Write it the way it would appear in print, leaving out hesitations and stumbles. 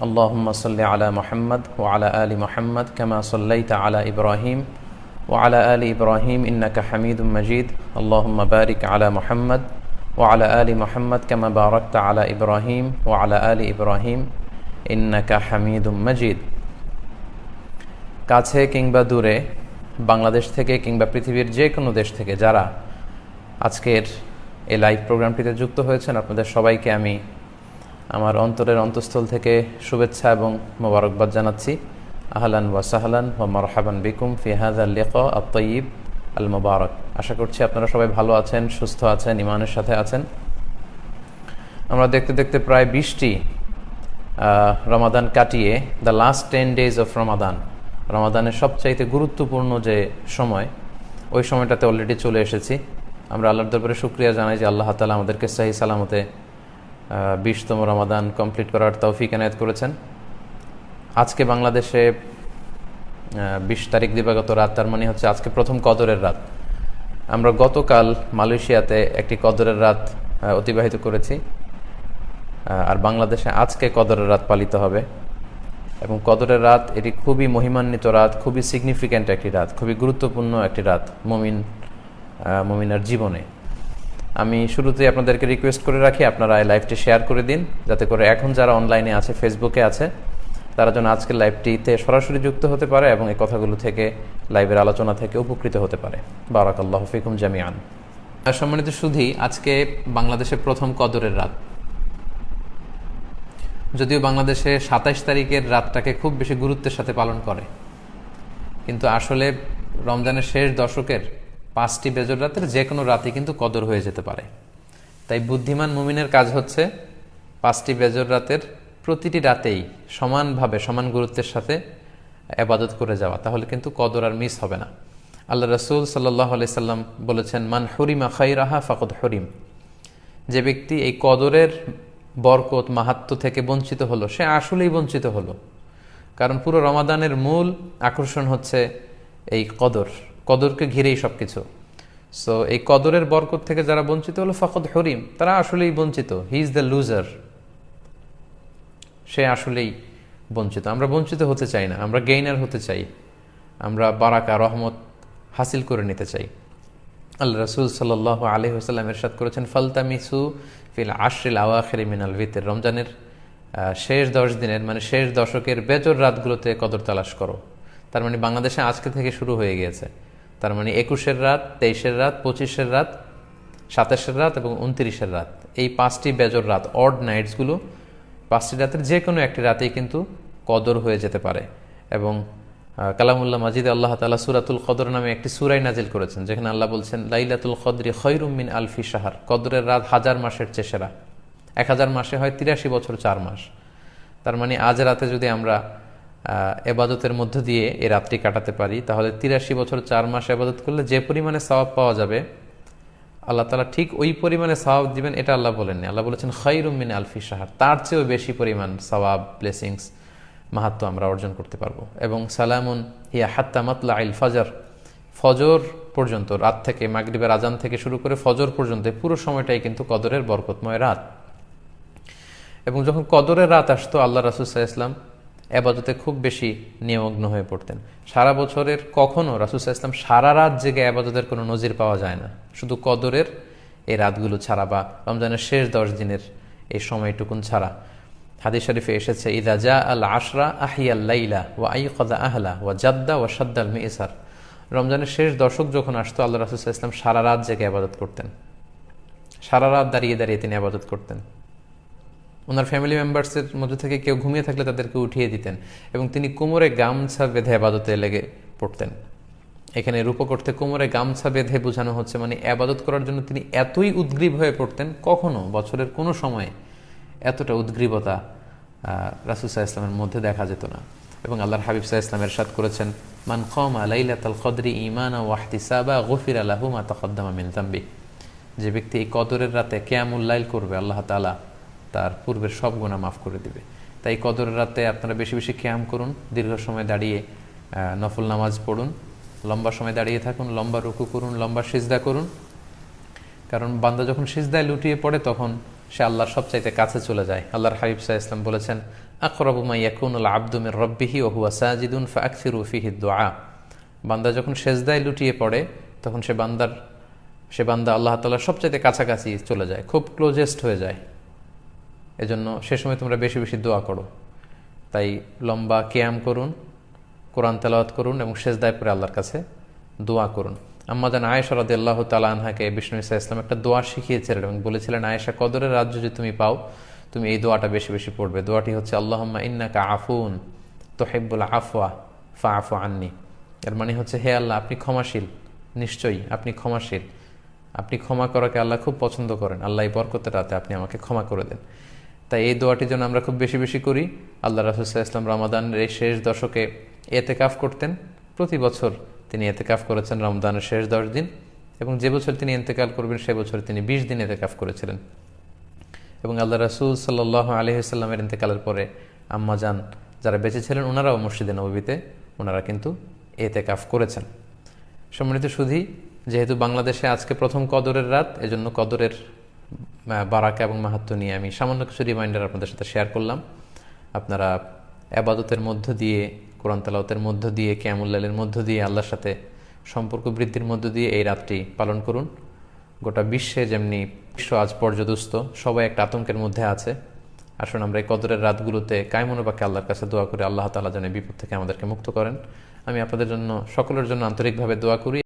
اللهم صل على محمد وعلى آل محمد كما صليت على إبراهيم وعلى آل إبراهيم إنك حميد مجيد اللهم بارك على محمد وعلى آل محمد كما باركت على إبراهيم وعلى آل إبراهيم إنك حميد مجيد। কাছে কিংবা দূরে, বাংলাদেশ থেকে কিংবা পৃথিবীর যে কোনো দেশ থেকে যারা আজকের এই লাইভ প্রোগ্রামটিতে যুক্ত হয়েছেন, আপনাদের সবাইকে আমি আমার অন্তরের অন্তঃস্থল থেকে শুভেচ্ছা এবং মোবারকবাদ জানাচ্ছি। আহলান ওয়া সাহলান ওয়া মারহাবান বিকুম ফি হাযাল লিকা আত-তাইয়িব আল মুবারক। আশা করছি আপনারা সবাই ভালো আছেন, সুস্থ আছেন, ঈমানের সাথে আছেন। আমরা দেখতে দেখতে প্রায় 20টি রমাদান কাটিয়ে দ্য লাস্ট 10 days অফ রমাদানের সবচাইতে গুরুত্বপূর্ণ যে সময়, ওই সময়টাতে অলরেডি চলে এসেছি। আমরা আল্লাহর দরবারে শুকরিয়া জানাই যে আল্লাহ তাআলা আমাদেরকে সহি সালামতে 20তম রমাদান কমপ্লিট করার তৌফিক এনায়েত করেছেন। আজকে বাংলাদেশে 20 তারিখ দিবাগত রাত, তার মানে হচ্ছে আজকে প্রথম কদরের রাত। আমরা গতকাল মালয়েশিয়াতে একটি কদরের রাত অতিবাহিত করেছি, আর বাংলাদেশে আজকে কদরের রাত পালিত হবে। এবং কদরের রাত এটি খুবই মহিমান্বিত রাত, খুবই সিগনিফিক্যান্ট একটি রাত, খুবই গুরুত্বপূর্ণ একটি রাত মুমিনের জীবনে। আমি শুরুতেই আপনাদেরকে রিকোয়েস্ট করে রাখি, আপনারা এই লাইভটি শেয়ার করে দিন, যাতে করে এখন যারা অনলাইনে আছে, ফেসবুকে আছে, তারা যেন আজকের লাইভটিতে সরাসরি যুক্ত হতে পারে এবং এই কথাগুলো থেকে, লাইভের আলোচনা থেকে উপকৃত হতে পারে। বারাকাল্লাহু ফিকুম জামিআন। সম্মানিত সুধী, আজকে বাংলাদেশের প্রথম কদরের রাত। যদিও বাংলাদেশে 27 তারিখের রাতটাকে খুব বেশি গুরুত্বের সাথে পালন করে, কিন্তু আসলে রমজানের শেষ দশকের 5টি বেজর রাতের যে কোনো রাতই কিন্তু কদর হয়ে যেতে পারে। তাই বুদ্ধিমান মুমিনের কাজ হচ্ছে 5টি বেজর রাতের প্রতিটি রাতেই সমানভাবে, সমান গুরুত্বের সাথে ইবাদত করে যাওয়া, তাহলে কিন্তু কদর আর মিস হবে না। আল্লাহ রাসূল সাল্লাল্লাহু আলাইহি সাল্লাম বলেছেন, মান হুরিমা খায়রাহা ফাকাদ হুরিম। যে ব্যক্তি এই কদরের বরকত, মাহাত্ম্য থেকে বঞ্চিত হলো, সে আসলেই বঞ্চিত হলো। কারণ পুরো রমাদানের মূল আকর্ষণ হচ্ছে এই কদরকে ঘিরেই সবকিছু। সো এই কদরের বরকত থেকে যারা বঞ্চিত হলো, ফাকাদ হুরিম, তারা আসলেই বঞ্চিত। হি ইজ দ্য লুজার, সে আসলেই বঞ্চিত। আমরা বঞ্চিত হতে চাই না, আমরা গেইনার হতে চাই, আমরা বারাকা, রহমত হাসিল করে নিতে চাই। আল্লাহ রাসূল সাল্লাল্লাহু আলাইহি ওয়াসাল্লাম ইরশাদ করেছেন, ফালতামিসু ফিল আশরিল আওয়াখির মিনাল ভিতর। রমজানের শেষ 10 দিনের, মানে শেষ দশকের বেজর রাতগুলোতে কদর তালাশ করো। তার মানে বাংলাদেশে আজকে থেকে শুরু হয়ে গিয়েছে। তার মানে 21-এর রাত, 23-এর রাত, 25-এর রাত, 27-এর রাত এবং 29-এর রাত, এই 5টি বেজর রাত, অড নাইটসগুলো, 5টি রাতের যে কোনো একটি রাতেই কিন্তু কদর হয়ে যেতে পারে। এবং কালামুল্লাহ মাজিদে আল্লাহ তাআলা সূরাতুল কদর নামে একটি সূরাই নাজিল করেছেন, যেখানে আল্লাহ বলছেন, লাইলাতুল কদরি খায়রুম মিন আলফি শাহর। কদরের রাত 1000 মাসের চেয়ে সেরা। 1000 মাসে হয় 83 বছর 4 মাস। তার মানে আজ রাতে যদি আমরা এবাদতের মধ্য দিয়ে এই রাতটি কাটাতে পারি, তাহলে 83 বছর 4 মাস এবাদত করলে যে পরিমাণে সওয়াব পাওয়া যাবে, আল্লাহ তাআলা ঠিক ওই পরিমাণে সওয়াব দিবেন, এটা আল্লাহ বলেননি। আল্লাহ বলেছেন খায়রুম মিন আলফি শাহর, তার চেয়েও বেশি পরিমাণ সওয়াব, ব্লেসিংস, মাহাত্ম্য আমরা অর্জন করতে পারবো। এবং সালামুন হিয়া হাত্তা মাতলাইল ফজর, ফজর পর্যন্ত, রাত থেকে, মাগরিবের আজান থেকে শুরু করে ফজর পর্যন্ত পুরো সময়টাই কিন্তু কদরের বরকতময় রাত। এবং যখন কদরের রাত আসতো, আল্লাহ রাসূল সাল্লাল্লাহু আলাইহি ওয়াসাল্লাম ইবাদতে খুব বেশি নিমগ্ন হয়ে পড়তেন। সারা বছরের কখনো রাসূল সাল্লাল্লাহু আলাইহি ওয়াসাল্লাম সারা রাত জেগে ইবাদতের কোনো নজির পাওয়া যায় না, শুধু কদরের এই রাতগুলো ছাড়া, বা রমজানের শেষ 10 দিনের এই সময়টুকুন ছাড়া। হাদিস শরীফে এসেছে, ইযা জা আল আশরা আহিয়াল লাইলা ওয়া আইকাযা আহলা ওয়া জাদ্দা ওয়া শাদ্দাল মিইসার। রমজানের শেষ দশক যখন আসতো, আল্লাহ রাসূল সাল্লাল্লাহু আলাইহি ওয়াসাল্লাম সারা রাত জেগে ইবাদত করতেন, সারা রাত দাঁড়িয়ে দাঁড়িয়ে তিনি ইবাদত করতেন। ওনার ফ্যামিলি মেম্বার্সের মধ্যে থেকে কেউ ঘুমিয়ে থাকলে তাদেরকে উঠিয়ে দিতেন, এবং তিনি কোমরে গামছা বেঁধে ইবাদতে লেগে পড়তেন। এখানে রূপক অর্থে কোমরে গামছা বেঁধে বোঝানো হচ্ছে, মানে ইবাদত করার জন্য তিনি এতই উদ্গ্রীব হয়ে পড়তেন, কখনো বছরের কোনো সময়ে এতটা উদ্গ্রীবতা রাসূল সাল্লাল্লাহু আলাইহি ওয়াসাল্লামের মধ্যে দেখা যেত না। এবং আল্লাহর হাবিব সাল্লাল্লাহু আলাইহি ওয়াসাল্লাম ইরশাদ করেছেন, মান কামা লাইলাতাল কদরি ঈমানান ওয়া ইহতিসাবা গুফিরা লাহু মা তাকদ্দামা মিন যামবি। যে ব্যক্তি এই কদরের রাতে কিয়ামুল লাইল করবে, আল্লাহ তাআলা তার পূর্বের সব গুনাহ মাফ করে দিবে। তাই কদরের রাতে আপনারা বেশি বেশি কিয়াম করুন, দীর্ঘ সময় দাঁড়িয়ে নফল নামাজ পড়ুন, লম্বা সময় দাঁড়িয়ে থাকুন, লম্বা রুকু করুন, লম্বা সিজদা করুন। কারণ বান্দা যখন সিজদায় লুটিয়ে পড়ে, তখন সে আল্লাহর সবচাইতে কাছে চলে যায়। আল্লাহর হাবিব সাল্লাল্লাহু আলাইহি ওয়াসাল্লাম বলেছেন, আকরাবু মা ইয়াকুনুল আবদু মির রাব্বিহি ওয়া হুয়া সাজিদুন ফাআকসিরু ফিহি দুআ। বান্দা যখন সেজদায় লুটিয়ে পড়ে তখন সে বান্দা আল্লাহ তাআলার সবচেয়ে কাছাকাছি চলে যায়, খুব ক্লোজেস্ট হয়ে যায়। এজন্য সে সময় তোমরা বেশি বেশি দোয়া করো। তাই লম্বা কিয়াম করুন, কোরআন তেলাওয়াত করুন এবং সেজদায় পড়ে আল্লাহর কাছে দোয়া করুন। আম্মা জান আয়েশা রাদিয়াল্লাহু তাআলা আনহাকে বিষ্ণু ইসা ইসলাম একটা দোয়া শিখিয়েছিলেন এবং বলেছিলেন, আয়েশা, কদরের রাত যদি তুমি পাও তুমি এই দোয়াটা বেশি বেশি পড়বে। দোয়াটি হচ্ছে আল্লাহুম্মা ইন্নাকা আফুন তুহিব্বুল আফওয়া ফাআফু আন্নি। এর মানে হচ্ছে, হে আল্লাহ, আপনি ক্ষমাশীল, নিশ্চয়ই আপনি ক্ষমাশীল, আপনি ক্ষমা করাকে আল্লাহ খুব পছন্দ করেন, আল্লাহ এই বরকতের রাতে আপনি আমাকে ক্ষমা করে দেন। তাই এই দোয়াটি যেন আমরা খুব বেশি বেশি করি। আল্লাহ রাসূল সাল্লাল্লাহু আলাইহি ওয়াসাল্লাম রমাদানের এই শেষ দশকে এতেকাফ করতেন। প্রতি বছর তিনি এতেকাফ করেছেন রমজানের শেষ 10 দিন, এবং যে বছর তিনি ইন্তেকাল করবেন সে বছর তিনি 20 দিন এতেকাফ করেছিলেন। এবং আল্লাহ রাসূল সাল্লাল্লাহু আলাইহি ওয়াসাল্লামের ইন্তেকালের পরে আম্মা জান যারা বেঁচে ছিলেন ওনারাও মসজিদে নববীতে ওনারা কিন্তু এতেকাফ করেছেন। সম্মানিত সুধী, যেহেতু বাংলাদেশে আজকে প্রথম কদরের রাত, এজন্য কদরের বারাকা এবং মাহাত্ম্য নিয়ে আমি সামান্য কিছু রিমাইন্ডার আপনাদের সাথে শেয়ার করলাম। আপনারা ইবাদতের মধ্য দিয়ে, কোরআন তেলাওয়াতের মধ্য দিয়ে, কিয়ামুল লাইলের মধ্য দিয়ে, আল্লাহর সাথে সম্পর্ক বৃদ্ধির মধ্য দিয়ে এই রাতটি পালন করুন। গোটা বিশ্বে যেমনি বিশ্ব আজ পর্যদুস্ত, সবাই একটা আতঙ্কের মধ্যে আছে। আসুন আমরা এই কদরের রাতগুলোতে কায়মনোবাক্যে আল্লাহর কাছে দোয়া করে আল্লাহ তাআলা যেন বিপদ থেকে আমাদেরকে মুক্ত করেন। আমি আপনাদের জন্য, সকলের জন্য আন্তরিকভাবে দোয়া করি।